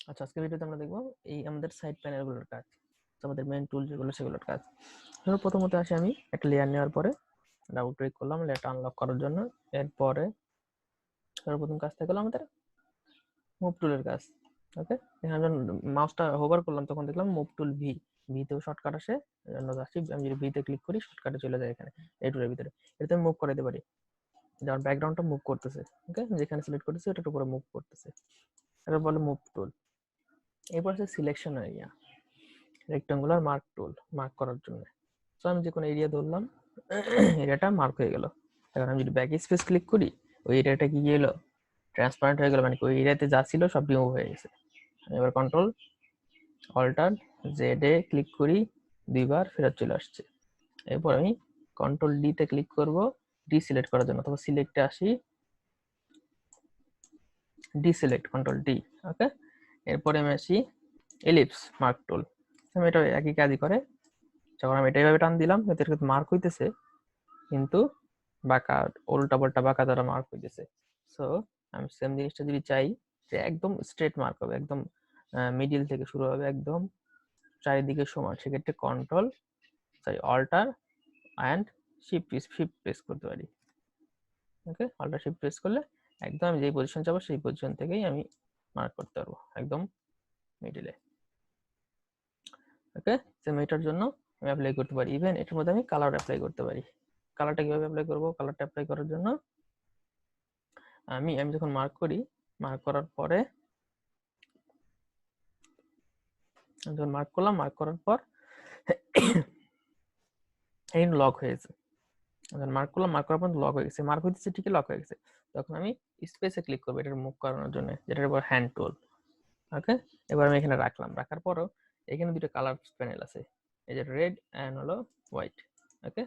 আচ্ছা, আজকের ভিডিওতে আমরা দেখবো এই আমাদের সাইড প্যানেলগুলোর কাজ, আমাদের মেইন টুল যেগুলো সেগুলোর কাজ। ধরো প্রথমত আসি আমি একটা লেয়ার নেওয়ার পরে ডাবল ক্লিক করলাম লেয়ারটা আনলক করার জন্য। এরপরে সর্বপ্রথম কাজটা হলো আমাদের মুভ টুলের কাজ। ওকে, এখানে যখন মাউসটা হোভার করলাম তখন দেখলাম মুভ টুল ভিতেও শর্টকাট আসে। আমি যদি ভিতে ক্লিক করি শর্টকাটে চলে যায় এখানে এই টুলের ভিতরে। এটাতে আমি মুভ করাতে পারি, যেমন ব্যাকগ্রাউন্ডটা মুভ করতেছে। ওকে, যেখানে সিলেক্ট করতেছে ওটার উপরে মুভ করতেছে, এটা বলে মুভ টুল। এরপর আছে সিলেকশন এরিয়া, রেক্টাঙ্গুলার মার্ক টুল মার্ক করার জন্য। সো আমি যে কোনো এরিয়া ধরলাম, এরিয়াটা মার্ক হয়ে গেল। এখন আমি যদি ব্যাক স্পেস ক্লিক করি ওই এরিয়াটা কি গেলো, ট্রান্সপারেন্ট হয়ে গেল, মানে ওই এরিয়াতে যা ছিল সব রিমুভ হয়ে গেছে। এবার কন্ট্রোল অল্টার জেড এ ক্লিক করি, দুইবার ফেরত চলে আসছে। এরপর আমি কন্ট্রোল ডি তে ক্লিক করব ডিসিলেক্ট করার জন্য, অথবা সিলেক্টে আসি, ডিসিলেক্ট কন্ট্রোল ডি। ওকে, এরপরে আমি আসি এলিপস মার্ক টুল। আমি এটা একই কাজই করে, যখন আমি এটা এইভাবে টান দিলাম এতে কিন্তু মার্ক হইতেছে, কিন্তু বাঁকা উল্টা পাল্টা বাঁকা দ্বারা মার্ক হইতেছে। সো আমি সেম জিনিসটা যদি চাই যে একদম স্ট্রেট মার্ক হবে, একদম মিডিল থেকে শুরু হবে, একদম চারিদিকে সমান, সেক্ষেত্রে অল্টার অ্যান্ড শিফট প্রেস করতে পারি। ওকে, অল্টার শিফট প্রেস করলে একদম আমি যেই পজিশন যাবো সেই পজিশন থেকেই আমি মার্ক করতে পারবো একদম মিডিলে। ওকে, সেম এটার জন্য আমি অ্যাপ্লাই করতে পারি। ইভেন এটার মধ্যে আমি কালার অ্যাপ্লাই করতে পারি। কালারটা কিভাবে অ্যাপ্লাই করবো? কালারটা অ্যাপ্লাই করার জন্য আমি যখন মার্ক করি, মার্ক করার পরে যখন মার্ক করলাম, মার্ক করার পর এই লক হয়েছে। যখন মার্ক করলাম, মার্ক করার পর লক হয়ে গেছে, মার্ক হইতেছে ঠিকই লক হয়ে গেছে। তখন আমি স্পেসে ক্লিক করবো এটার মুভ করানোর জন্য, যেটার উপর হ্যান্ড টুল। ওকে, এবার আমি এখানে রাখলাম, রাখার পরও এখানে দুটো কালার প্যানেল আছে, এই যে রেড অ্যান্ড হলো হোয়াইট। ওকে,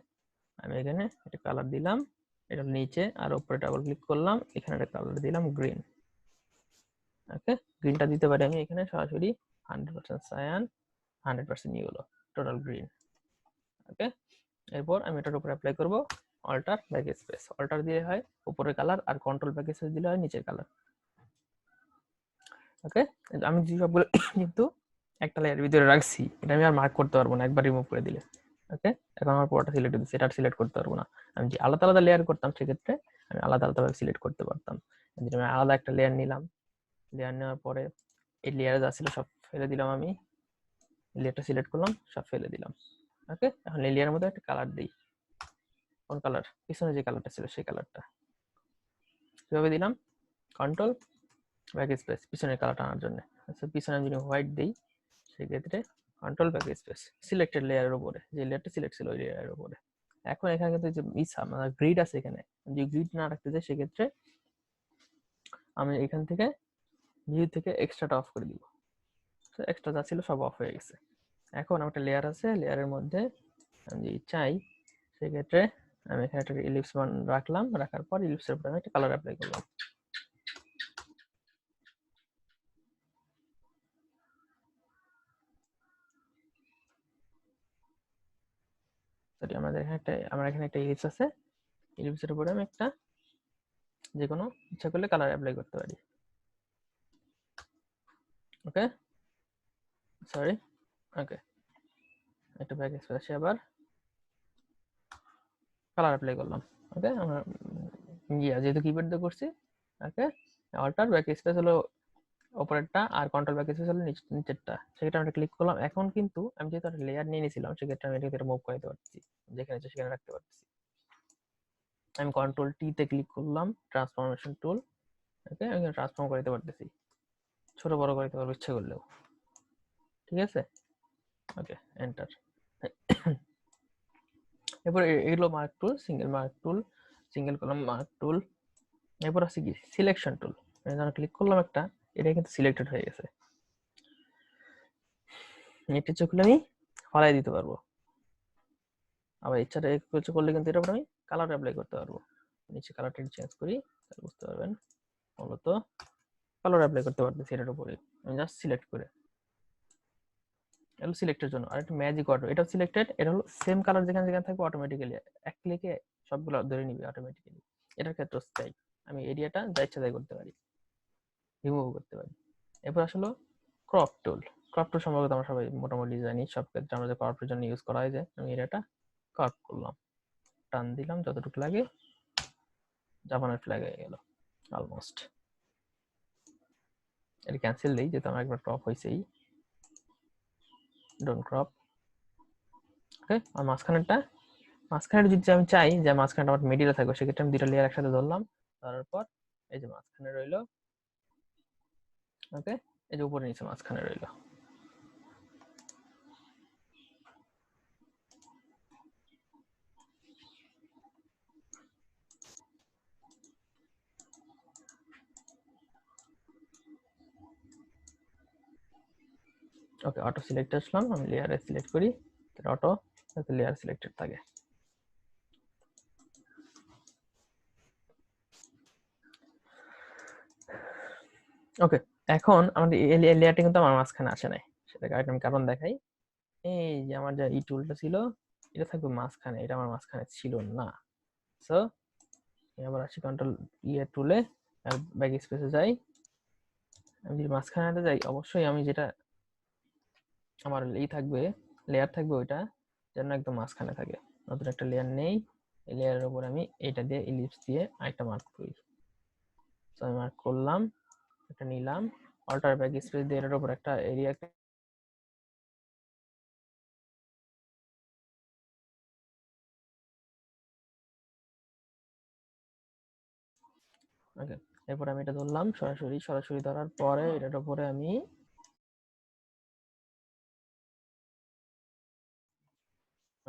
আমি এখানে একটা কালার দিলাম, এটা নিচে, আর উপরে ডাবল ক্লিক করলাম, এখানে একটা কালার দিলাম গ্রিন। ওকে, গ্রিনটা দিতে পারি আমি এখানে সরাসরি 100% সায়ান, 100% ইয়েলো, টোটাল গ্রিন। ওকে, এরপর আমি এটার উপরে অ্যাপ্লাই করব অল্টার ব্যাক স্পেস। অল্টার দিয়ে হয় উপরের কালার, আর কন্ট্রোল ব্যাক স্পেস দিলে হয় নিচের কালার। ওকে, আমি যে সবগুলো কিন্তু একটা লেয়ারের ভিতরে রাখছি, এটা আমি আর মার্ক করতে পারবো না একবার রিমুভ করে দিলে। ওকে, এখন আমার পুরোটা সিলেক্ট হচ্ছে, এটা সিলেক্ট করতে পারবো না। আমি যে আলাদা আলাদা লেয়ার করতাম সেক্ষেত্রে আমি আলাদা আলাদাভাবে সিলেক্ট করতে পারতাম। আমি আলাদা একটা লেয়ার নিলাম, লেয়ার নেওয়ার পরে এই লেয়ারে যা ছিল সব ফেলে দিলাম, আমি লেয়ারটা সিলেক্ট করলাম, সব ফেলে দিলাম। ওকে, এখন এই লেয়ারের মধ্যে একটা কালার দিই। কোন কালার? পিছনে যে কালারটা ছিল সেই কালারটা। কিভাবে দিলাম? কন্ট্রোল ব্যাক স্পেস, পিছনের কালারটা আনার জন্য। আচ্ছা, পিছনে আমি যদি হোয়াইট দিই সেক্ষেত্রে কন্ট্রোল ব্যাক স্পেস, সিলেক্টেড লেয়ারের উপরে, যে লেয়ারটা সিলেক্ট ছিল ওই লেয়ারের উপরে। এখন এখানে কিন্তু যে মানে গ্রিড আছে, এখানে যদি গ্রিড না রাখতে চাই সেক্ষেত্রে আমি এখান থেকে ভিউ থেকে এক্সট্রাটা অফ করে দিব। তো এক্সট্রা যা ছিল সব অফ হয়ে গেছে। এখন একটা লেয়ার আছে, লেয়ারের মধ্যে আমি যদি চাই সেক্ষেত্রে আমি এখানে একটা ইলিপস রাখলাম, রাখার পর ইলিপসের উপরে আমি একটা কালার অ্যাপ্লাই করলাম। সরি, আমার এখানে একটা ইলিপস আছে, ইলিপসের উপরে আমি একটা যে কোনো ইচ্ছা করলে কালার অ্যাপ্লাই করতে পারি। ওকে, সরি। ওকে, একটা ব্যাক স্পেস আসে, আবার কালার অ্যাপ্লাই করলাম। ওকে, আমরা যেহেতু কিবোর্ড দিয়ে করছি। ওকে, অল্টার ব্যাক স্পেস হলো উপরেরটা, আর কন্ট্রোল ব্যাক স্পেস হলো নিচেরটা। সেক্ষেত্রে আমরা ক্লিক করলাম। এখন কিন্তু আমি যেহেতু একটা লেয়ার নিয়ে নিয়েছিলাম সেক্ষেত্রে আমি এটাকে মুভ করে দিতে পারছি, যেখানে ইচ্ছা সেখানে রাখতে পারছি। আমি কন্ট্রোল টি তে ক্লিক করলাম, ট্রান্সফরমেশন টুল। ওকে, আমি ট্রান্সফর্ম করে দিতে পারতেছি, ছোট বড় করে দিতে পারবো ইচ্ছা করলেও। ঠিক আছে, ওকে, এন্টার। এরপর এগুলো মার্ক টুল, সিঙ্গেল কলাম মার্ক টুল। এরপর আছে কি সিলেকশন টুল। আমি ক্লিক করলাম একটা, এটা কিন্তু সিলেক্টেড হয়ে গেছে। এটা ইচ্ছা করলে আমি ফালাই দিতে পারবো, আবার ইচ্ছাটা কিছু করলে কিন্তু এটার উপর আমি কালার অ্যাপ্লাই করতে পারবো। নিচে কালারটা চেঞ্জ করি, তাহলে বুঝতে পারবেন। মূলত কালার অ্যাপ্লাই করতে পারতেছি এটার উপরে, আমি জাস্ট সিলেক্ট করে। এটা সিলেক্টের জন্য। আর একটা ম্যাজিক অটো, এটাও সিলেক্টেড, এটা হলো সেম কালার যেখানে যেখানে থাকবে অটোমেটিক্যালি এক ক্লিকে সবগুলো ধরে নিবে অটোমেটিক্যালি। এটার ক্ষেত্রে চাই আমি এরিয়াটা যা ইচ্ছা তাই করতে পারি, রিমুভ করতে পারি। এরপর আসলে ক্রপ টুল সম্পর্কে আমরা সবাই মোটামুটি জানি, সব ক্ষেত্রে আমরা যে ক্রপের জন্য ইউজ করা হয়, যে আমি এটা ক্রপ করলাম, টান দিলাম যতটুকু লাগে, জাপানের ফ্ল্যাগ হয়ে গেল অলমোস্ট। এটা ক্যান্সেল দেই, যেহেতু আমার একবার ক্রপ হয়েছেই, ডোন্ট ক্রপ। ওকে, আর মাঝখানে যদি আমি চাই যে মাঝখানে আমার মিডিলে থাকবে, সেক্ষেত্রে আমি দুটো লেয়ার একসাথে ধরলাম, ধরার পর এই যে মাঝখানে রইলো, ওকে, এই যে উপরে নিচে মাঝখানে রইলো। ওকে, অটো সিলেক্ট আসলাম, আমি লেয়ারে সিলেক্ট করি, অটো লেয়ার সিলেক্টেড থাকে। ওকে, এখন আমাদের এই লেয়ারটা কিন্তু আমার মাঝখানে আসে নাই, সেটাকে আমি কারণ দেখাই। এই যে আমার যে এই টুলটা ছিল, এটা থাকবে মাঝখানে, এটা আমার মাঝখানে ছিল না। সো আবার আসি কন্ট্রোল টুলে, আর ব্যাক স্পেসে যাই। আমি যদি মাঝখানে যাই, অবশ্যই আমি যেটা আমার থাকবে, লেয়ার থাকবে, ওইটা যেন একদম মাঝখানে থাকে। নতুন একটা লেয়ার নেই, এই লেয়ারের উপর আমি এটা দিয়ে ইলিপস দিয়ে আরেকটা মার্ক করি। তো আমি মার্ক করলাম, এটা নিলাম, অল্টার ব্যাক স্পেস দিয়ে এর উপর একটা এরিয়া, ওকে, এরপর আমি এটা ধরলাম সরাসরি ধরার পরে এটার উপরে আমি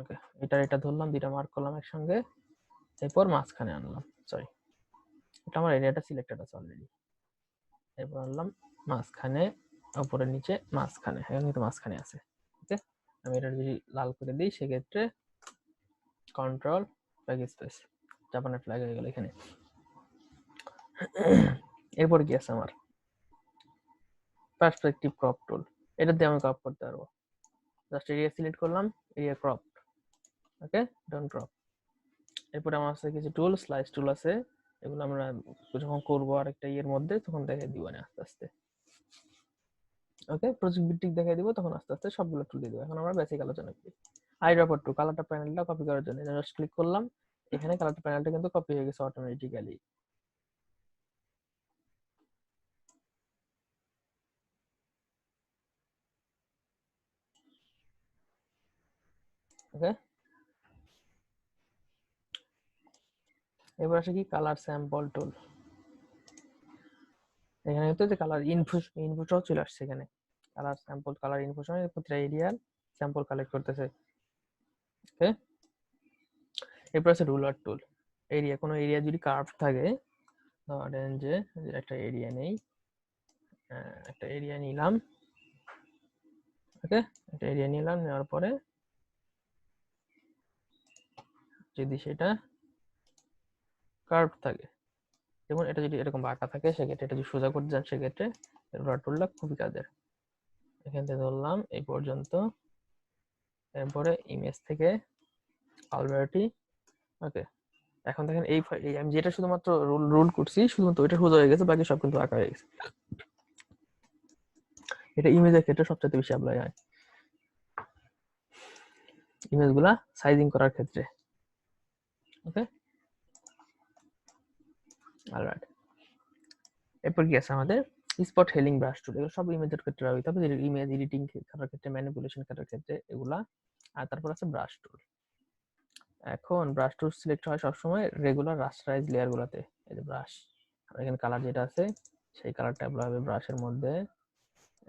ওকে এটা ধরলাম, দুইটা মার্ক করলাম একসঙ্গে, এরপর মাঝখানে আনলাম, সরি, এটা আমার এরিয়াটা সিলেক্টেড আছে অলরেডি, এরপর আনলাম মাঝখানে, উপরে নিচে মাঝখানে, এখন কিন্তু মাঝখানে আছে। ওকে, আমি এটা যদি লাল করে দিই, সেক্ষেত্রে কন্ট্রোল ব্যাক স্পেস, জাপানের ফ্ল্যাগ হয়ে গেল এখানে। এরপর কি আছে আমার পার্সপেক্টিভ ক্রপ টুল, এটা দিয়ে আমি ক্রপ করতে পারবো। জাস্ট এরিয়া সিলেক্ট করলাম, এরিয়া ক্রপ, ওকে, ডন ক্রপ। এরপরে আমার কাছে কিছু টুল, স্লাইস টুল আছে, এগুলো আমরা যখন করবো আরেকটা ইয়ের মধ্যে, তখন দেখাই দিব না আস্তে আস্তে। ওকে, প্রজেক্ট ভিত্তিক দেখাই দিব, তখন আস্তে আস্তে সবগুলো টুল দিয়ে দেবো। এখন আমরা বেসিক আলোচনা করি। আইড্রপার টু, কালারটা প্যানেলটা কপি করার জন্য জাস্ট ক্লিক করলাম, এখানে কালারটা প্যানেলটা কিন্তু কপি হয়ে গেছে অটোমেটিক্যালি। ওকে, এবার আসে কি কালার স্যাম্পল টুল, এখানে কিন্তু যে কালার ইনপুটও চলে আসছে, এখানে কালার স্যাম্পল, কালার ইনপুট প্রতিটা এরিয়ার স্যাম্পল কালেক্ট করতেছে। ওকে, এরপর আছে রুলার টুল, এরিয়া, কোনো এরিয়া যদি কার্ভ থাকে, ধরেন যে একটা এরিয়া নেই, একটা এরিয়া নিলাম, ওকে, একটা এরিয়া নিলাম, নেওয়ার পরে যদি সেটা কার্ভ থাকে, যেমন এটা যদি এরকম বাঁকা থাকে, সেক্ষেত্রে এটা যদি সোজা করতে যান, সেক্ষেত্রে রুলার টুলটা খুবই কাজের। এখান থেকে ধরলাম এই পর্যন্ত, এরপরে ইমেজ থেকে আলবার্টি, ওকে, এখন দেখেন এই আমি যেটা শুধুমাত্র রুল করছি, শুধুমাত্র ওইটা সোজা হয়ে গেছে, বাকি সব কিন্তু আঁকা হয়ে গেছে। এটা ইমেজের ক্ষেত্রে সবচেয়ে বেশি অ্যাপ্লাই হয়, ইমেজগুলা সাইজিং করার ক্ষেত্রে। ওকে, অলরাইট, এরপর কি আছে আমাদের স্পট হেলিং ব্রাশ টুল, এগুলো সব ইমেজের ক্ষেত্রে ব্যবহৃত হবে, ইমেজ এডিটিং করার ক্ষেত্রে, ম্যানিপুলেশন করার ক্ষেত্রে এগুলা। আর তারপর আছে ব্রাশ টুল। এখন ব্রাশ টুল সিলেক্ট হয় সবসময় রেগুলার রাস্টারাইজ লেয়ার গুলাতে। এই যে ব্রাশ, এখানে কালার যেটা আছে, সেই কালারটা অ্যাপ্লাই হবে ব্রাশের মধ্যে,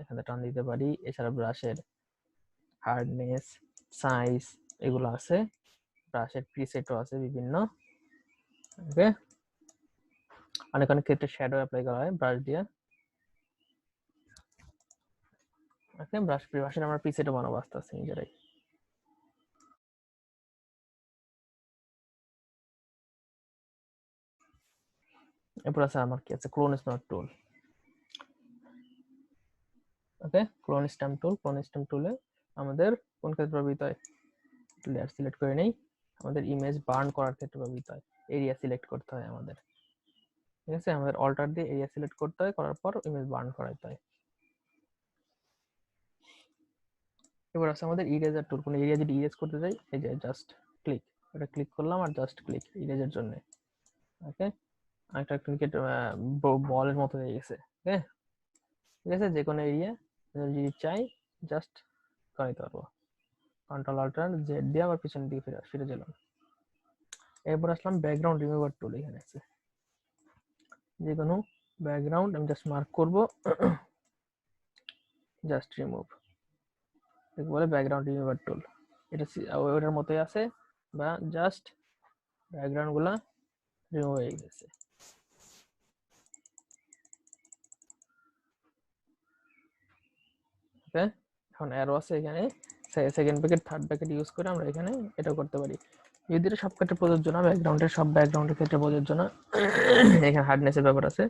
এখানে টান দিতে পারি। এছাড়া ব্রাশের হার্ডনেস, সাইজ এগুলো আছে, ব্রাশের প্রিসেটও আছে বিভিন্ন। ওকে, অনেক অনেক ক্ষেত্রে শ্যাডো অ্যাপ্লাই করা হয় ব্রাশ দিয়ে। ওকে, ব্রাশের আমরা প্রিসেটও বানাবো আস্তে আস্তে নিজেরাই। এরপর আছে আমার কি আছে ক্লোন স্ট্যাম্প টুল। ওকে, ক্লোন স্ট্যাম্প টুলে আমাদের কোন ক্ষেত্রে ব্যবহৃত হয়, লেয়ার সিলেক্ট করে নেই, আমাদের ইমেজ বার্ন করার ক্ষেত্রে ব্যবহৃত হয়, এরিয়া সিলেক্ট করতে হয় আমাদের, ঠিক আছে, আমাদের অল্টার দিয়ে এরিয়া সিলেক্ট করতে হয়, করার পর ইমেজ বার্ন করাতে হয়। এরপর আছে আমাদের ইরেজার টুল। কোনো এরিয়া যদি ইরেজ করতে চাই, এই যে জাস্ট ক্লিক, এটা ক্লিক করলাম আর জাস্ট ক্লিক ইরেজের জন্য। ওকে, একটা ক্রিকেট বলের মতো হয়ে গেছে। ওকে, ঠিক আছে, যে কোনো এরিয়া যদি চাই জাস্ট করে দিতে পারবো। কন্ট্রোল অল্টার জেড দিয়ে আবার পিছনের দিকে ফিরে গেলাম। এরপর আসলাম ব্যাকগ্রাউন্ড রিমুভার টুল। এখানে আছে যে কোনো ব্যাকগ্রাউন্ড আমি জাস্ট মার্ক করব, জাস্ট রিমুভ, বলে ব্যাকগ্রাউন্ড রিমুভার টুল। এটা ওটার মতোই আছে, বা জাস্ট ব্যাকগ্রাউন্ড গুলা রিমুভ হয়ে গেছে। ওকে, এখন অ্যারো আছে এখানে, second bracket third bracket use করে আমরা এখানে এটা করতে পারি। যদি এটা সব ক্ষেত্রে প্রযোজ্য না, ব্যাকগ্রাউন্ডের সব ব্যাকগ্রাউন্ডের ক্ষেত্রে প্রযোজ্য না। এখানে হার্ডনেসের ব্যাপার আছে,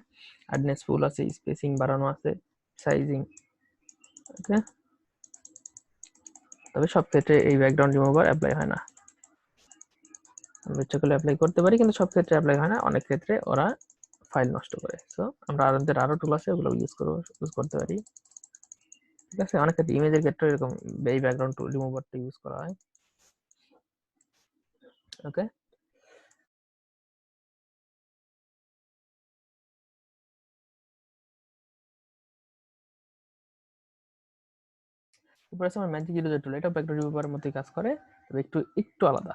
হার্ডনেস ফুল আছে, স্পেসিং বাড়ানো আছে, সাইজিং। ওকে, তবে সব ক্ষেত্রে এই ব্যাকগ্রাউন্ড রিমুভার অ্যাপ্লাই হয় না। আমরা ইচ্ছা করলে অ্যাপ্লাই করতে পারি, কিন্তু সব ক্ষেত্রে অ্যাপ্লাই হয় না, অনেক ক্ষেত্রে ওরা ফাইল নষ্ট করে। সো আমরা আরো টুল আছে, ওগুলো ইউজ করতে পারি। ঠিক আছে, অনেক ক্ষেত্রে ইমেজের ক্ষেত্রে এরকম এই ব্যাকগ্রাউন্ড টুল রিমুভারটা ইউজ করা হয়। ওকে, এরপর আছে আমার ম্যাজিক ইরেজার টুল। এটা ব্যাকগ্রাউন্ড রিমুভারের মতোই কাজ করে, তবে একটু আলাদা।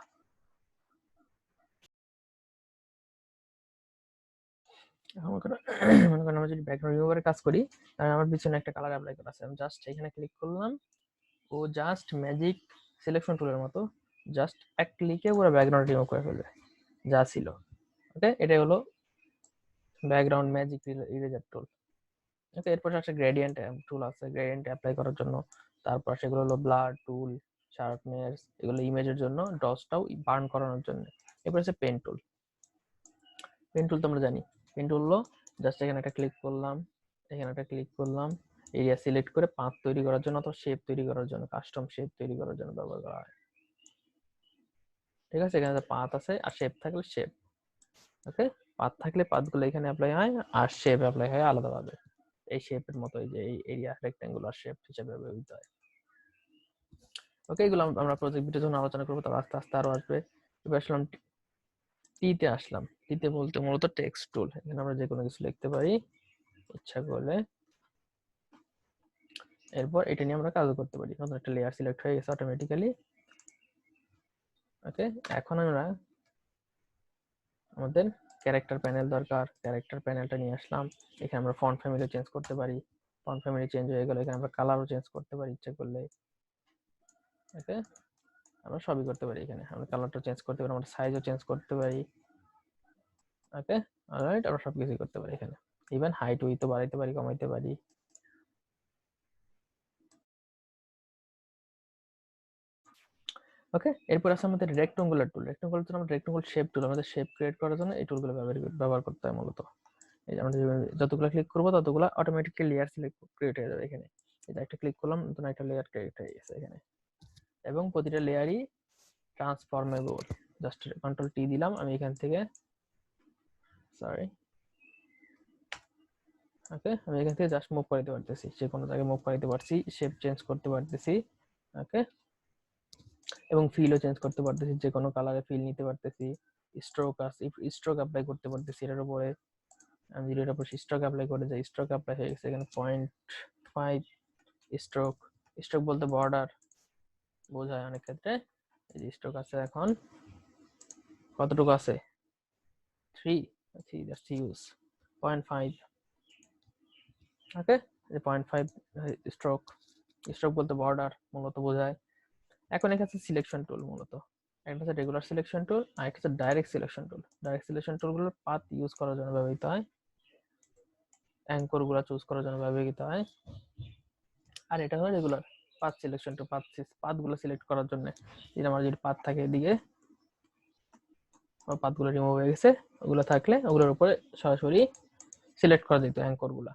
মনে করেন আমরা যদি ব্যাকগ্রাউন্ড রিমুভারে কাজ করি, তাহলে আমার পিছনে একটা কালার অ্যাপ্লাই করা আছে, আমি জাস্ট এখানে ক্লিক করলাম, ও জাস্ট ম্যাজিক সিলেকশন টুলের মতো জাস্ট এক ক্লিকে পুরো ব্যাকগ্রাউন্ড রিমুভ করে ফেলবে যা ছিল। ওকে, এটাই হলো ব্যাকগ্রাউন্ড ম্যাজিক ইরেজার টুল। ওকে, এরপর আছে গ্রেডিয়েন্ট টুল আছে গ্রেডিয়েন্ট অ্যাপ্লাই করার জন্য। তারপর সেগুলো হলো ব্লার টুল, শার্পনেস, এগুলো ইমেজের জন্য, ডসটাও বার্ন করানোর জন্য। এরপর আছে পেন টুল। পেন টুল তোমরা জানি, পেন টুল হলো জাস্ট এখানে একটা ক্লিক করলাম, এখানে একটা ক্লিক করলাম, এরিয়া সিলেক্ট করে পাথ তৈরি করার জন্য অথবা শেপ তৈরি করার জন্য, কাস্টম শেপ তৈরি করার জন্য ব্যবহার করা হয়। ঠিক আছে, এখানে পাথ আছে আর শেপ থাকলে শেপ। ওকে, পাথ থাকলে পাথগুলো এখানে অ্যাপ্লাই হয় আর শেপ অ্যাপ্লাই হয় আলাদাভাবে। এই শেপের মতো এই যে এই এরিয়া রেক্ট্যাঙ্গুলার শেপ হিসেবে ব্যবহৃত হয়। ওকে, এগুলো আমরা প্রজেক্ট ভিডিওর জন্য আলোচনা করবো, তারপর আস্তে আস্তে আরো আসবে। এবার আসলাম টিতে আসলাম। টিতে বলতে মূলত টেক্সট টুল। এখানে আমরা যে কোনো কিছু লিখতে পারি ইচ্ছা করলে, এরপর এটা নিয়ে আমরা কাজ করতে পারি। নতুন একটা লেয়ার সিলেক্ট হয়ে গেছে অটোমেটিক্যালি। ওকে, এখন আমরা আমাদের ক্যারেক্টার প্যানেল দরকার, ক্যারেক্টার প্যানেলটা নিয়ে আসলাম। এখানে আমরা ফন্ট ফ্যামিলি চেঞ্জ করতে পারি, ফন্ট ফ্যামিলি চেঞ্জ হয়ে গেলে এখানে আমরা কালারও চেঞ্জ করতে পারি ইচ্ছা করলে। ওকে, আমরা সবই করতে পারি, এখানে আমরা কালারটা চেঞ্জ করতে পারি, আমরা সাইজও চেঞ্জ করতে পারি। ওকে, অলরাইট, আমরা সবকিছুই করতে পারি এখানে, ইভেন হাইট উইথও বাড়াইতে পারি, কমাইতে পারি। ওকে, এরপর আছে আমাদের রেক্ট্যাঙ্গুলার টুল। রেক্ট্যাঙ্গুলার টুল আমরা রেক্ট্যাঙ্গুলার শেপ টুল, আমাদের শেপ ক্রিয়েট করার জন্য এই টুলগুলো ব্যবহার করতে হয় মূলত। এই যে আমরা যতগুলো ক্লিক করবো ততগুলো অটোমেটিক্যালি লেয়ার সিলেক্ট ক্রিয়েট হয়ে যাবে এখানে। এই যে একটা ক্লিক করলাম, নতুন একটা লেয়ার ক্রিয়েট হয়ে গেছে এখানে, এবং প্রতিটা লেয়ারই ট্রান্সফরমেবল। জাস্ট কন্ট্রোল টি দিলাম, আমি এখান থেকে সরি, ওকে, আমি এখান থেকে জাস্ট মুভ করতে পারতেছি, যে কোনো জায়গায় মুভ করতে পারছি, শেপ চেঞ্জ করতে পারতেছি। ওকে, এবং ফিলও চেঞ্জ করতে পারতেছি, যে কোনো কালারে ফিল নিতে পারতেছি। স্ট্রোক আছে, স্ট্রোক অ্যাপ্লাই করতে পারতেছি এটার উপরে। আমি যদি এটার উপর স্ট্রোক অ্যাপ্লাই করে যাই, স্ট্রোক অ্যাপ্লাই হয়ে গেছে এখানে 0.5 স্ট্রোক। স্ট্রোক বলতে বর্ডার বোঝায় অনেক ক্ষেত্রে। এই যে স্ট্রোক আছে এখন কতটুকু আছে, 3, জাস্ট ইউজ 0.5। ওকে, 0.5 স্ট্রোক। স্ট্রোক বলতে বর্ডার মূলত বোঝায়। এখন এখানে আছে সিলেকশন টুল। মূলত একটা হচ্ছে রেগুলার সিলেকশন টুল আর একটা হচ্ছে direct selection tool. Direct selection টুলগুলো পাথ ইউজ করার জন্য ব্যবহৃত হয়, অ্যাঙ্কর গুলো চুজ করার জন্য ব্যবহৃত হয়। আর এটা হলো regular path selection tool, path গুলো সিলেক্ট করার জন্য। যদি আমার যদি পাথ থাকে এদিকে, আমার পাথগুলো রিমুভ হয়ে গেছে, ওগুলো থাকলে ওগুলোর উপরে সরাসরি সিলেক্ট করা যেত অ্যাঙ্কর গুলা।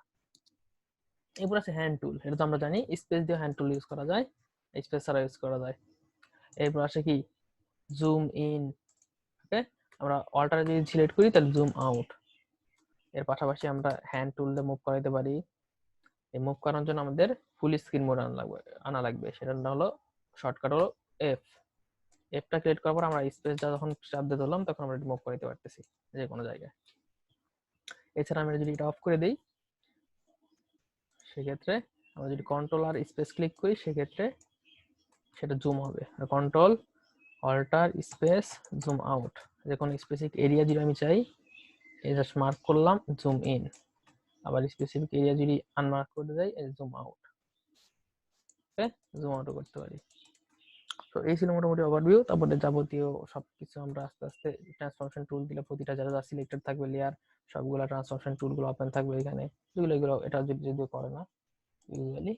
এরপর আছে হ্যান্ড টুল। এটা তো আমরা জানি স্পেস দিয়ে হ্যান্ড টুল ইউজ করা যায়, স্পেস ছাড়া ইউজ করা যায়। এরপর আসে কি জুম ইন। ওকে, আমরা অল্টারে যদি সিলেক্ট করি তাহলে জুম আউট। এর পাশাপাশি আমরা হ্যান্ড টুল দিয়ে মুভ করাইতে পারি। এই মুভ করানোর জন্য আমাদের ফুল স্ক্রিন মোড আনা লাগবে, সেটা হলো শর্টকাট হলো এফ। এফটা ক্লিক করার পর আমরা স্পেসটা যখন চাপ দিয়ে ধরলাম তখন আমরা মুভ করতে পারতেছি যে কোনো জায়গায়। এছাড়া আমি যদি এটা অফ করে দিই সেক্ষেত্রে আমরা যদি কন্ট্রোল আর স্পেস ক্লিক করি সেক্ষেত্রে সেটা জুম হবে। Control alter space zoom out, যে কোনো স্পেসিফিক এরিয়া যদি আমি চাই এই জাস্ট মার্ক করলাম জুম ইন, আবার স্পেসিফিক এরিয়া যদি আনমার্ক করে দেয় জুম আউট। ওকে, জুম আউটও করতে পারি। তো এই ছিল মোটামুটি ওভারভিউ। তারপরে যাবতীয় সবকিছু আমরা আস্তে আস্তে ট্রান্সফরমেশন টুল দিলে প্রতিটা যারা যা সিলেক্টেড থাকবে লেয়ার সবগুলো ট্রান্সফরমেশন টুলগুলো ওপেন থাকবে এখানে, এগুলো এটা যদিও করে না ইউজুয়ালি।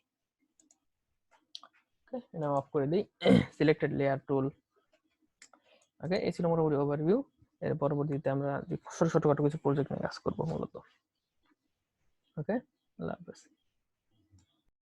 ওকে, এটা অফ করে দিই সিলেক্টেড লেয়ার টুল। ওকে, এই ছিল মোটামুটি ওভারভিউ। এর পরবর্তীতে আমরা ছোটখাটো কিছু প্রজেক্ট নিয়ে কাজ করবো মূলত। ওকে, আল্লাহ হাফেজ।